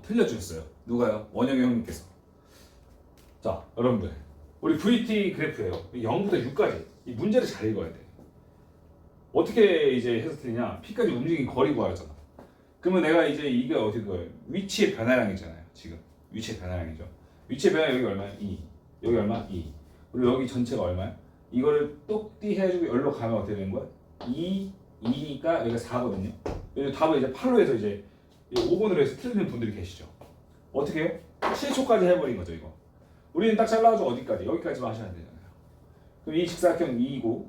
틀려주셨어요. 누가요? 원영이 형님께서. 자, 여러분들 우리 VT 그래프예요. 0부터 6까지 이 문제를 잘 읽어야 돼. 어떻게 이제 해서 틀리냐? P까지 움직인 거리 구하잖아. 그러면 내가 이제 이게 어떻게 돼요? 위치의 변화량이잖아요. 지금 위치의 변화량이죠. 위치의 변화 여기 얼마야? 2. 여기 얼마? 2. 그리고 여기 전체가 얼마야? 이거를 똑띠 해가지고 열로 가면 어떻게 되는 거야? 2니까 여기가 4거든요. 답을 이제 8로 해서 이제 5번으로 해서 틀리는 분들이 계시죠. 어떻게 해요? 7초까지 해버린 거죠 이거. 우리는 딱 잘라가지고 어디까지? 여기까지만 하셔야 되잖아요. 그럼 이 직사각형 2이고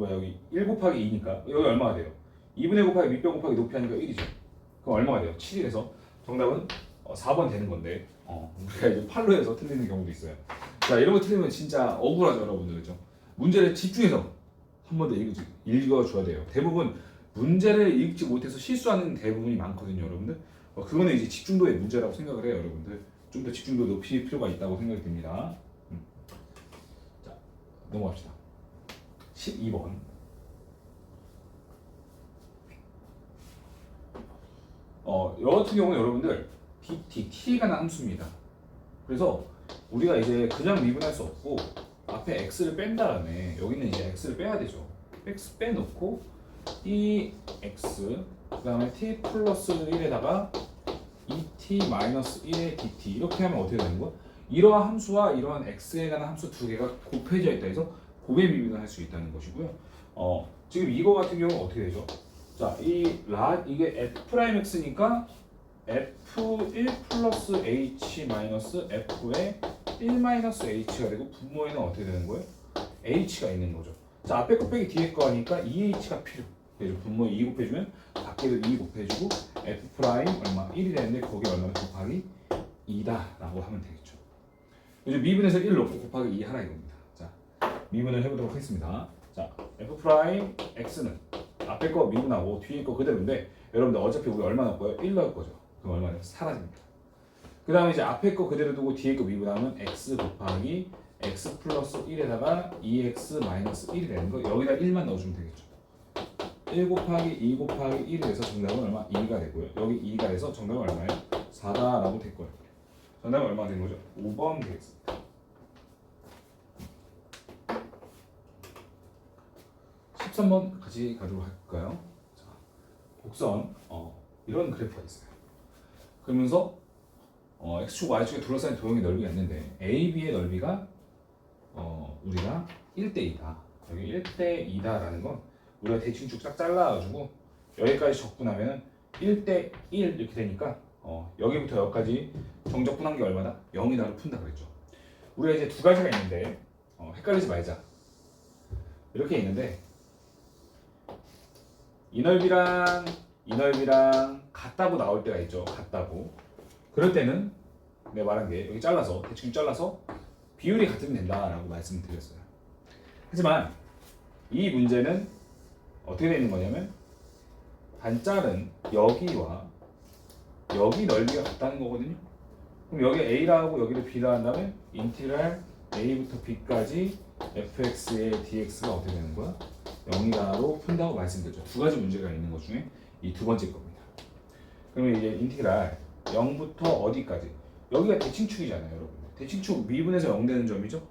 여기 1 곱하기 2니까 여기 얼마가 돼요? 2분의 1 곱하기 밑변 곱하기 높이 하니까 1이죠. 그럼 얼마가 돼요? 7이래서 정답은 4번 되는 건데 우리가 이제 8로 해서 틀리는 경우도 있어요. 자, 이런 거 틀리면 진짜 억울하죠 여러분들. 그죠? 문제를 집중해서 한 번 더 읽어줘야 돼요. 대부분 문제를 읽지 못해서 실수하는 대부분이 많거든요 여러분들. 그거는 이제 집중도의 문제라고 생각을 해요 여러분들. 좀 더 집중도 높일 필요가 있다고 생각이 듭니다. 자, 넘어갑시다. 12번. 여 같은 경우는 여러분들 t가 난 함수입니다. 그래서 우리가 이제 그냥 미분할 수 없고 앞에 x를 뺀 다음에 여기는 이제 x를 빼야 되죠. x 빼놓고 이 x 그 다음에 t 플러스 1에다가 2t 마이너스 1의 dt 이렇게 하면 어떻게 되는 거야? 이러한 함수와 이러한 x에 관한 함수 두 개가 곱해져 있다 해서 곱의 미분을 할 수 있다는 것이고요. 지금 이거 같은 경우는 어떻게 되죠? 자, 이게 f'x니까 f1 플러스 h 마이너스 f의 1 마이너스 h가 되고 분모에는 어떻게 되는 거예요? h가 있는 거죠. 자, 앞에 거 빼기 뒤에 거 하니까 2h가 필요. 그래서 분모에 2 곱해주면 밖에도 2 곱해주고 f 프라임 얼마? 1이 되는데 거기 얼마 곱하기 2다라고 하면 되겠죠. 이제 미분에서 1 넣고 곱하기 2 하라 이겁니다. 자, 미분을 해보도록 하겠습니다. 자, f 프라임 x는 앞에 거 미분하고 뒤에 거 그대로인데 여러분들 어차피 우리 얼마 넣을 거예요? 1 넣을 거죠. 그럼 얼마나 사라집니다. 그 다음에 이제 앞에 거 그대로 두고 뒤에 거 미분하면 x 곱하기 x 플러스 1에다가 2x 마이너스 1이 되는 거 여기다 1만 넣어주면 되겠죠. 1 곱하기 2 곱하기 1이 돼서 정답은 얼마? 2가 되고요. 여기 2가 돼서 정답은 얼마예요? 4다라고 될 거예요. 정답은 얼마 된 거죠? 5번 되겠습니다. 13번 같이 가도록 할까요? 자, 곡선 이런 그래프가 있어요. 그러면서 x축, y축에 둘러싸인 도형의 넓이가 있는데 AB의 넓이가 우리가 1대2다. 여기 1대2다라는 건 우리가 대칭축 딱 잘라가지고 여기까지 적분하면 1대1 이렇게 되니까 여기부터 여기까지 정적분한 게 얼마다? 0이다로 푼다 그랬죠. 우리가 이제 두 가지가 있는데 헷갈리지 말자. 이렇게 있는데 이 넓이랑 이 넓이랑 같다고 나올 때가 있죠. 같다고. 그럴 때는 내가 말한 게 여기 잘라서 대충 잘라서 비율이 같으면 된다라고 말씀을 드렸어요. 하지만 이 문제는 어떻게 되는 거냐면 반짝은 여기와 여기 넓이가 같다는 거거든요. 그럼 여기 A라 하고 여기를 B라 한다면 인티그랄 A부터 B까지 fx의 dx가 어떻게 되는 거야? 0이다로 푼다고 말씀드렸죠. 두 가지 문제가 있는 것 중에 이 두 번째 겁니다. 그러면 이제 인티그랄 0부터 어디까지? 여기가 대칭축이잖아요, 여러분. 대칭축 미분에서 0 되는 점이죠.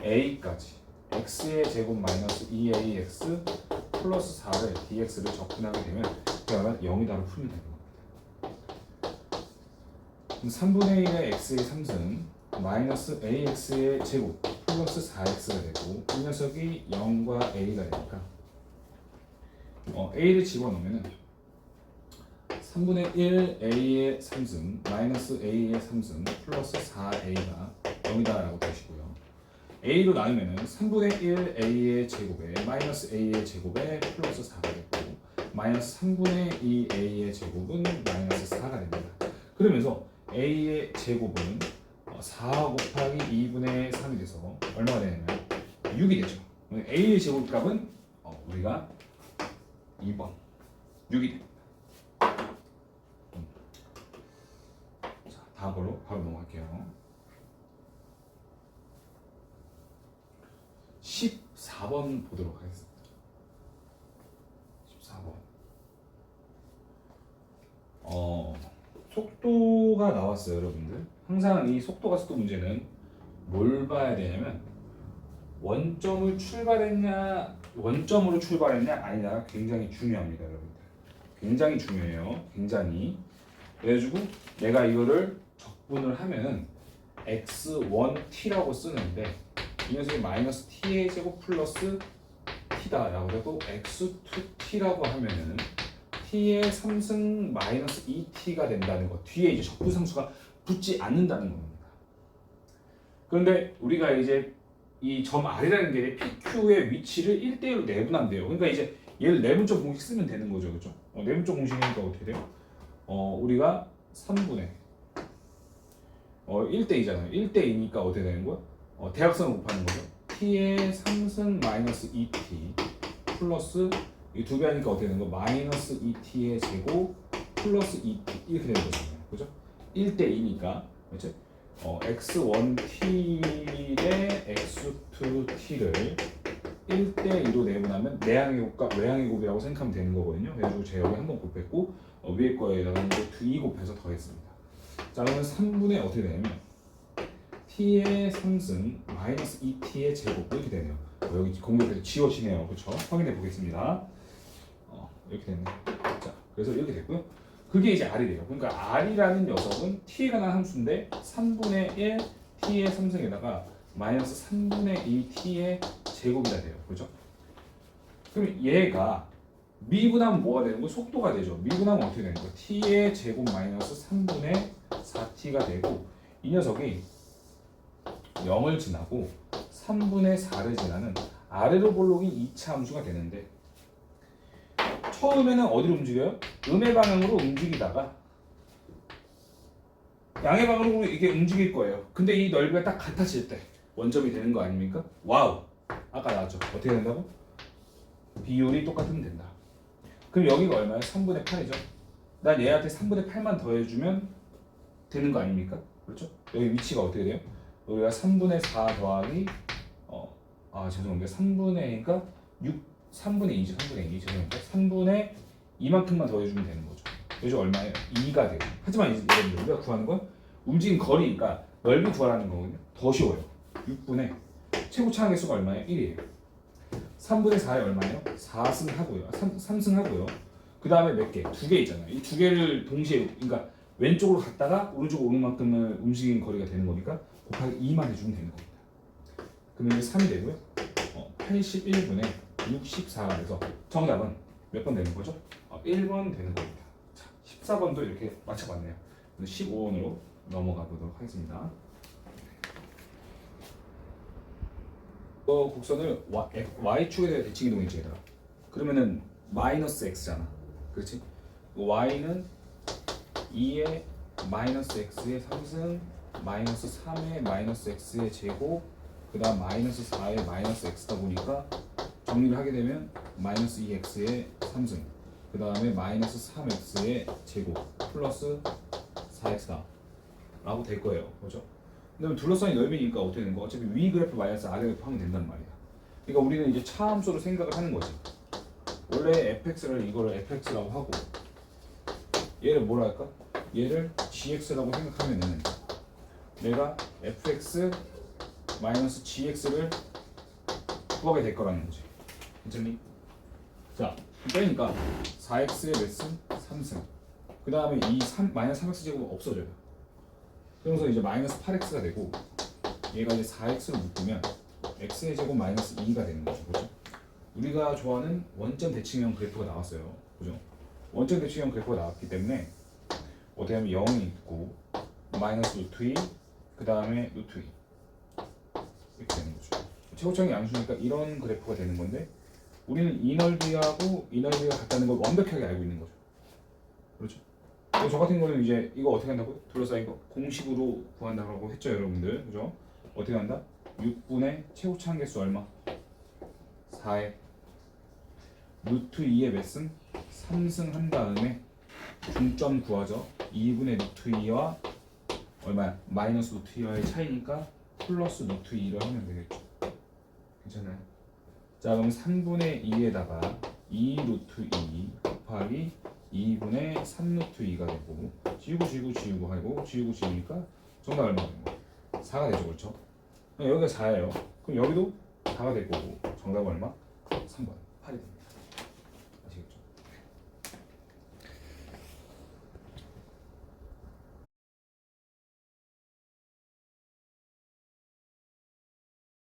a까지 x의 제곱 마이너스 2ax 플러스 4를 dx를 적분하게 되면 그러면 0이다로 풀면 되는 겁니다. 그럼 3분의 1의 x의 3승 마이너스 ax의 제곱 플러스 4x가 되고 이 녀석이 0과 a가 되니까 a를 집어넣으면 3분의 1 a의 3승 마이너스 a의 3승 플러스 4a가 0이다라고 되시고요. a로 나누면 3분의 1 a의 제곱에 마이너스 a의 제곱에 플러스 4가 되고 마이너스 3분의 2 a의 제곱은 마이너스 4가 됩니다. 그러면서 a의 제곱은 4 곱하기 2분의 3이 돼서 얼마가 되냐면 6이 되죠. a의 제곱값은 우리가 2번 6이 됩니다. 자, 다음 걸로 바로 넘어갈게요. 14번 보도록 하겠습니다. 14번. 속도가 나왔어요, 여러분들. 항상 이 속도가 속도 문제는 뭘 봐야 되냐면 원점을 출발했냐, 원점으로 출발했냐 아니냐가 굉장히 중요합니다, 여러분들. 굉장히 중요해요. 굉장히. 그래가지고 내가 이거를 적분을 하면은 x1t라고 쓰는데 이 녀석이 마이너스 t의 제곱 플러스 t다라고 해도 x2t라고 하면은 t의 3승 마이너스 2t가 된다는 거. 뒤에 이제 적분상수가 붙지 않는다는 겁니다. 그런데 우리가 이제 이 점 R이라는 게 PQ의 위치를 1대1로 내분한대요. 그러니까 이제 얘를 내분적 공식 쓰면 되는 거죠, 그렇죠? 내분적 공식이니까 어떻게 돼요? 우리가 3분의 1대2잖아요. 1대2니까 어떻게 되는 거야? 대각선을 곱하는 거죠. t의 3승 마이너스 2t 플러스 이 두 배 하니까 어떻게 되는 거? 마이너스 2t의 제곱 플러스 2t 이렇게 되는 거잖아요. 그죠? 1대2니까 그렇죠? x1t 대 x2t를 1대2로 내분하면 내항의 곱과 외항의 곱이라고 생각하면 되는 거거든요. 그래가지고 제가 여기 한번 곱했고 위에 거에다가 이제 2 곱해서 더했습니다. 자, 그러면 3분의 어떻게 되냐면 t의 3승 마이너스 2t의 제곱 이렇게 되네요. 여기 공격해서 지워지네요. 그렇죠? 확인해 보겠습니다. 이렇게 됐네. 자, 그래서 이렇게 됐고요. 그게 이제 R이래요. 그러니까 R이라는 녀석은 t에 관한 함수인데 3분의 1 t의 3승에다가 마이너스 3분의 2 t의 제곱이라 돼요. 그렇죠? 그럼 얘가 미분하면 뭐가 되는 거야? 속도가 되죠. 미분하면 어떻게 되는 거야? t의 제곱 마이너스 3분의 4t가 되고 이 녀석이 0을 지나고 3분의 4를 지나는 아래로 볼록인 2차 함수가 되는데 처음에는 어디로 움직여요? 음의 방향으로 움직이다가 양의 방향으로 이게 움직일 거예요. 근데 이 넓이가 딱 같아질 때 원점이 되는 거 아닙니까? 와우! 아까 나왔죠? 어떻게 된다고? 비율이 똑같으면 된다. 그럼 여기가 얼마예요? 3분의 8이죠? 난 얘한테 3분의 8만 더해주면 되는 거 아닙니까? 그렇죠? 여기 위치가 어떻게 돼요? 여기가 3분의 4 더하기 죄송합니다. 3분의 3분의 2죠. 3분의 2 죄송합니다. 3분의 2만큼만 더해주면 되는 거죠. 그래서 얼마예요? 2가 되고. 하지만 여러분들 우리가 구하는 건 움직임 거리니까 넓이 구하라는 거거든요. 더 쉬워요. 6분의 최고 차항 개수가 얼마예요? 1이에요. 3분의 4에 얼마예요? 4승 하고요. 3승 하고요. 그 다음에 몇 개? 2개 있잖아요. 이 두 개를 동시에 그러니까 왼쪽으로 갔다가 오른쪽으로 오는 만큼을 움직이는 거리가 되는 거니까 곱하기 2만 해주면 되는 겁니다. 그러면 이제 3이 되고요. 81분의 64가 돼서 정답은 몇 번 되는 거죠? 1번 되는 겁니다. 자, 14번도 이렇게 맞춰봤네요. 15번으로 넘어가 보도록 하겠습니다. 곡선을 y축에 대해 대칭 이동했지 얘들아. 그러면은 마이너스 x잖아. 그렇지? y는 2의 마이너스 x의 3승 마이너스 3의 마이너스 x의 제곱 그 다음 마이너스 4의 마이너스 x다 보니까 정리를 하게 되면 마이너스 2x의 3승 그 다음에 마이너스 3x의 제곱 플러스 4x다 라고 될 거예요. 그렇죠? 근데 둘러싸인 넓이니까 어떻게 되는 거야? 어차피 위 그래프 마이너스 아래 그래프 하면 된단 말이야. 그러니까 우리는 이제 차함수로 생각을 하는 거지. 원래 fx를 이거를 fx라고 하고 얘를 뭐라 할까? 얘를 gx라고 생각하면은 내가 fx 마이너스 gx를 구하게 될 거라는 거지. 괜찮니? 자, 그러니까 4x의 몇 승? 3승. 그 다음에 이 마이너스 3x 제곱은 없어져요. 그러면서 이제 마이너스 8x가 되고 얘가 이제 4x로 묶으면 x의 제곱 마이너스 2가 되는 거죠. 그렇죠? 우리가 좋아하는 원점 대칭형 그래프가 나왔어요. 그죠? 원점 대칭형 그래프가 나왔기 때문에 어떻게 하면 0이 있고 마이너스 루트 2, 그 다음에 루트 2 이렇게 되는 거죠. 최고차항이 양수니까 이런 그래프가 되는 건데 우리는 이 넓이하고 이 넓이가 같다는 걸 완벽하게 알고 있는 거죠. 그렇죠? 저 같은 경우는 이제 이거 어떻게 한다고요? 둘러싸인 거 공식으로 구한다고 했죠, 여러분들. 그죠? 어떻게 한다? 6분의 최고차항 개수 얼마? 4에 루트 2의 몇 승? 3승 한 다음에 중점 구하죠. 2분의 루트 2와 얼마야? 마이너스 루트 2와의 차이니까 플러스 루트 2를 하면 되겠죠. 괜찮아요? 자, 그럼 3분의 2에다가 2 루트 2 곱하기 2분의 3루트 2가 되고 지우고 하고 지우니까 정답 얼마 되는 거야? 4가 되죠, 그렇죠? 여기가 4예요. 그럼 여기도 4가 될 거고 정답 얼마? 3번.